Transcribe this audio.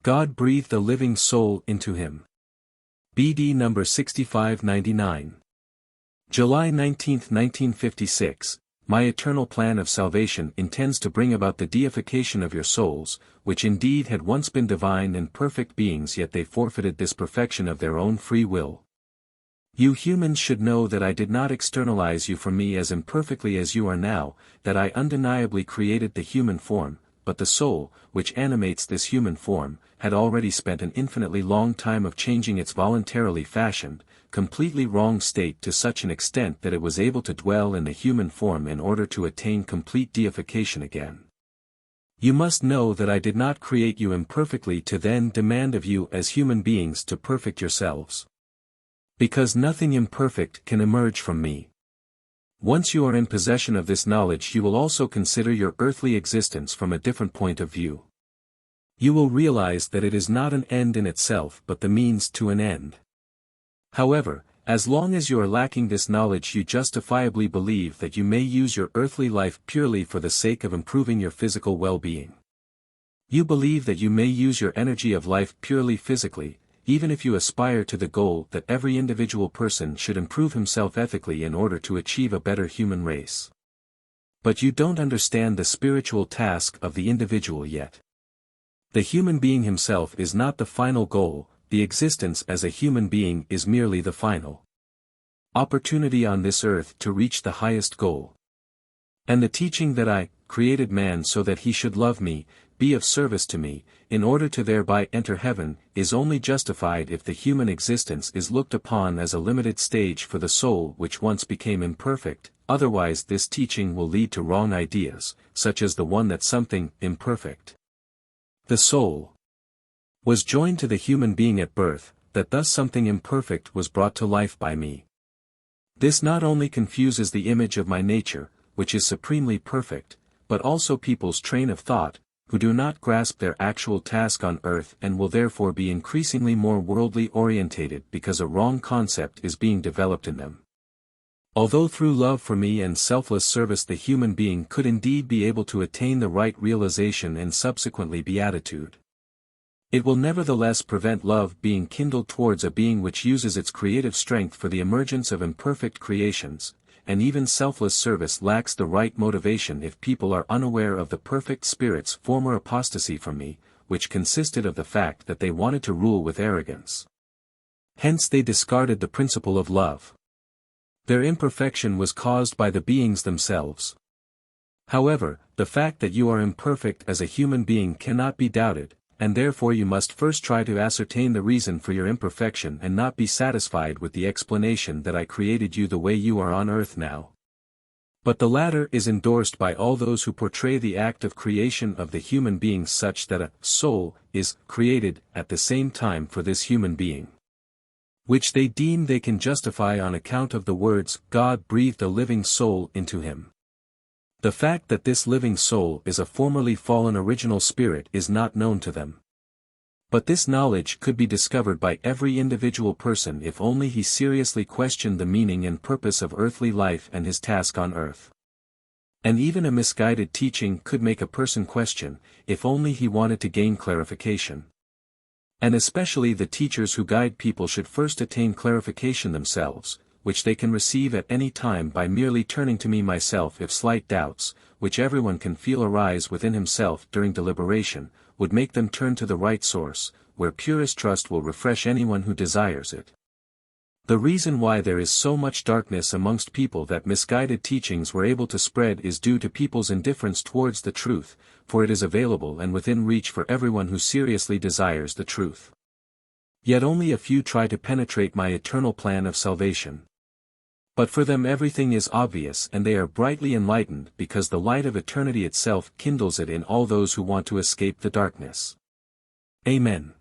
God breathed a living soul into him. BD number 6599. July 19, 1956. My eternal plan of salvation intends to bring about the deification of your souls, which indeed had once been divine and perfect beings, yet they forfeited this perfection of their own free will. You humans should know that I did not externalize you for me as imperfectly as you are now, that I undeniably created the human form, but the soul, which animates this human form, had already spent an infinitely long time of changing its voluntarily fashioned, completely wrong state to such an extent that it was able to dwell in the human form in order to attain complete deification again. You must know that I did not create you imperfectly to then demand of you as human beings to perfect yourselves. Because nothing imperfect can emerge from me. Once you are in possession of this knowledge, you will also consider your earthly existence from a different point of view. You will realize that it is not an end in itself but the means to an end. However, as long as you are lacking this knowledge, you justifiably believe that you may use your earthly life purely for the sake of improving your physical well-being. You believe that you may use your energy of life purely physically, even if you aspire to the goal that every individual person should improve himself ethically in order to achieve a better human race. But you don't understand the spiritual task of the individual yet. The human being himself is not the final goal, the existence as a human being is merely the final opportunity on this earth to reach the highest goal. And the teaching that I created man so that he should love me, be of service to me, in order to thereby enter heaven, is only justified if the human existence is looked upon as a limited stage for the soul which once became imperfect, otherwise this teaching will lead to wrong ideas, such as the one that something imperfect, the soul, was joined to the human being at birth, that thus something imperfect was brought to life by me. This not only confuses the image of my nature, which is supremely perfect, but also people's train of thought, who do not grasp their actual task on earth and will therefore be increasingly more worldly orientated because a wrong concept is being developed in them. Although through love for me and selfless service the human being could indeed be able to attain the right realization and subsequently beatitude, it will nevertheless prevent love being kindled towards a being which uses its creative strength for the emergence of imperfect creations, and even selfless service lacks the right motivation if people are unaware of the perfect spirit's former apostasy from me, which consisted of the fact that they wanted to rule with arrogance. Hence they discarded the principle of love. Their imperfection was caused by the beings themselves. However, the fact that you are imperfect as a human being cannot be doubted, and therefore you must first try to ascertain the reason for your imperfection and not be satisfied with the explanation that I created you the way you are on earth now. But the latter is endorsed by all those who portray the act of creation of the human being such that a soul is created at the same time for this human being, which they deem they can justify on account of the words, God breathed a living soul into him. The fact that this living soul is a formerly fallen original spirit is not known to them. But this knowledge could be discovered by every individual person if only he seriously questioned the meaning and purpose of earthly life and his task on earth. And even a misguided teaching could make a person question, if only he wanted to gain clarification. And especially the teachers who guide people should first attain clarification themselves, which they can receive at any time by merely turning to me myself if slight doubts, which everyone can feel arise within himself during deliberation, would make them turn to the right source, where purest trust will refresh anyone who desires it. The reason why there is so much darkness amongst people that misguided teachings were able to spread is due to people's indifference towards the truth, for it is available and within reach for everyone who seriously desires the truth. Yet only a few try to penetrate my eternal plan of salvation. But for them everything is obvious and they are brightly enlightened because the light of eternity itself kindles it in all those who want to escape the darkness. Amen.